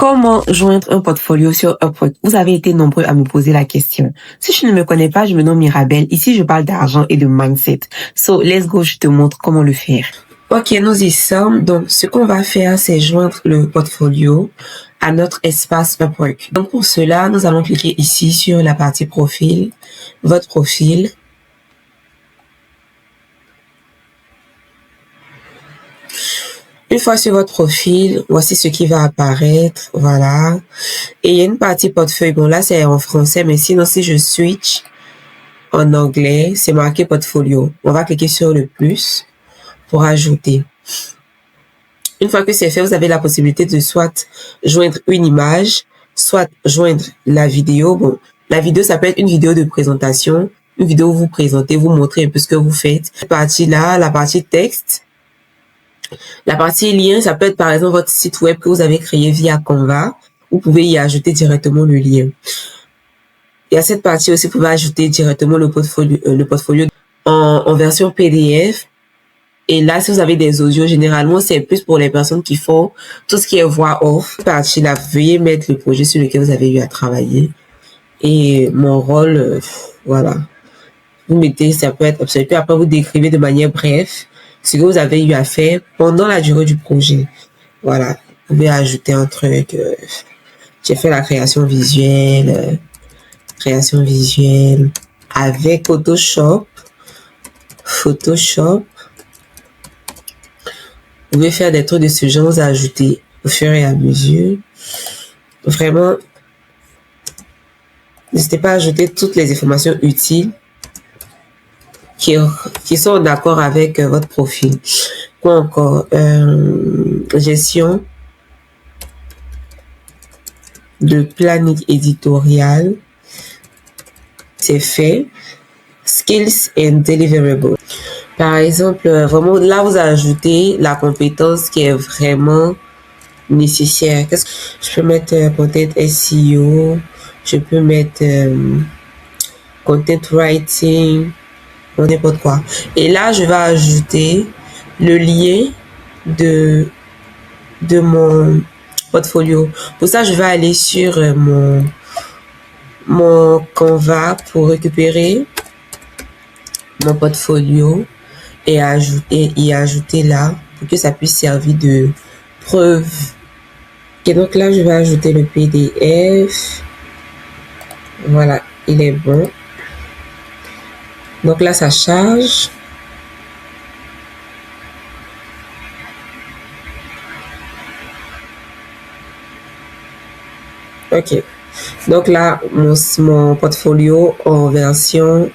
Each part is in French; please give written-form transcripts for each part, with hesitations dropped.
Comment joindre un portfolio sur Upwork? Vous avez été nombreux à me poser la question. Si je ne me connais pas, je me nomme Mirabelle. Ici, je parle d'argent et de mindset. So, let's go, je te montre comment le faire. Ok, nous y sommes. Donc, ce qu'on va faire, c'est joindre le portfolio à notre espace Upwork. Donc, pour cela, nous allons cliquer ici sur la partie profil, votre profil. Une fois sur votre profil, voici ce qui va apparaître, voilà. Et il y a une partie portefeuille, bon là c'est en français, mais sinon si je switch en anglais, c'est marqué portfolio. On va cliquer sur le plus pour ajouter. Une fois que c'est fait, vous avez la possibilité de soit joindre une image, soit joindre la vidéo. Bon, la vidéo ça peut être une vidéo de présentation, une vidéo où vous présentez, vous montrez un peu ce que vous faites. Cette partie-là, la partie texte. La partie lien, ça peut être par exemple votre site web que vous avez créé via Canva. Vous pouvez y ajouter directement le lien. Et à cette partie aussi, vous pouvez ajouter directement le portfolio en version PDF. Et là, si vous avez des audios, généralement, c'est plus pour les personnes qui font tout ce qui est voix off. Cette partie-là, veuillez mettre le projet sur lequel vous avez eu à travailler. Et mon rôle, voilà. Vous mettez, ça peut être absolu. Puis après, vous décrivez de manière brève ce que vous avez eu à faire pendant la durée du projet. Voilà. Vous pouvez ajouter un truc. J'ai fait la création visuelle avec Photoshop. Vous pouvez faire des trucs de ce genre, vous ajouter au fur et à mesure. Vraiment, n'hésitez pas à ajouter toutes les informations utiles qui sont en accord avec votre profil. Quoi encore? Gestion de planning éditorial. C'est fait. Skills and deliverables. Par exemple, vraiment, là, vous ajoutez la compétence qui est vraiment nécessaire. Qu'est-ce que je peux mettre? Peut-être SEO. Je peux mettre content writing. N'importe quoi. Et là, je vais ajouter le lien de mon portfolio. Pour ça, je vais aller sur mon Canva pour récupérer mon portfolio et y ajouter là pour que ça puisse servir de preuve. Et donc là, je vais ajouter le PDF. Voilà, il est bon. Donc là, ça charge. Ok. Donc là, mon portfolio en version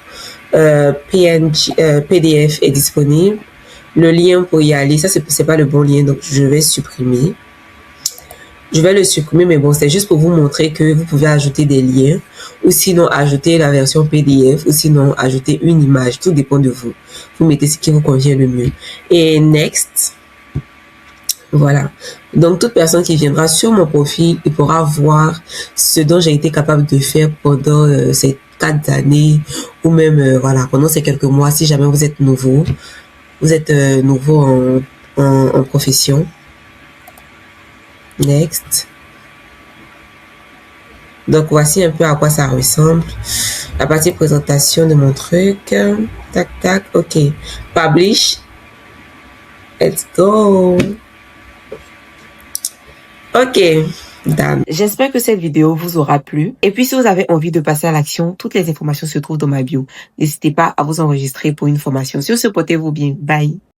PDF est disponible. Le lien pour y aller, ça c'est pas le bon lien, donc je vais supprimer. Je vais le supprimer, mais bon, c'est juste pour vous montrer que vous pouvez ajouter des liens ou sinon ajouter la version PDF ou sinon ajouter une image. Tout dépend de vous. Vous mettez ce qui vous convient le mieux. Et next. Voilà. Donc, toute personne qui viendra sur mon profil, il pourra voir ce dont j'ai été capable de faire pendant ces 4 années ou même, voilà, pendant ces quelques mois, si jamais vous êtes nouveau. Vous êtes nouveau en profession. Next. Donc, voici un peu à quoi ça ressemble. La partie présentation de mon truc. Tac, tac. OK. Publish. Let's go. OK. Done. J'espère que cette vidéo vous aura plu. Et puis, si vous avez envie de passer à l'action, toutes les informations se trouvent dans ma bio. N'hésitez pas à vous enregistrer pour une formation. Sur ce, portez-vous bien. Bye.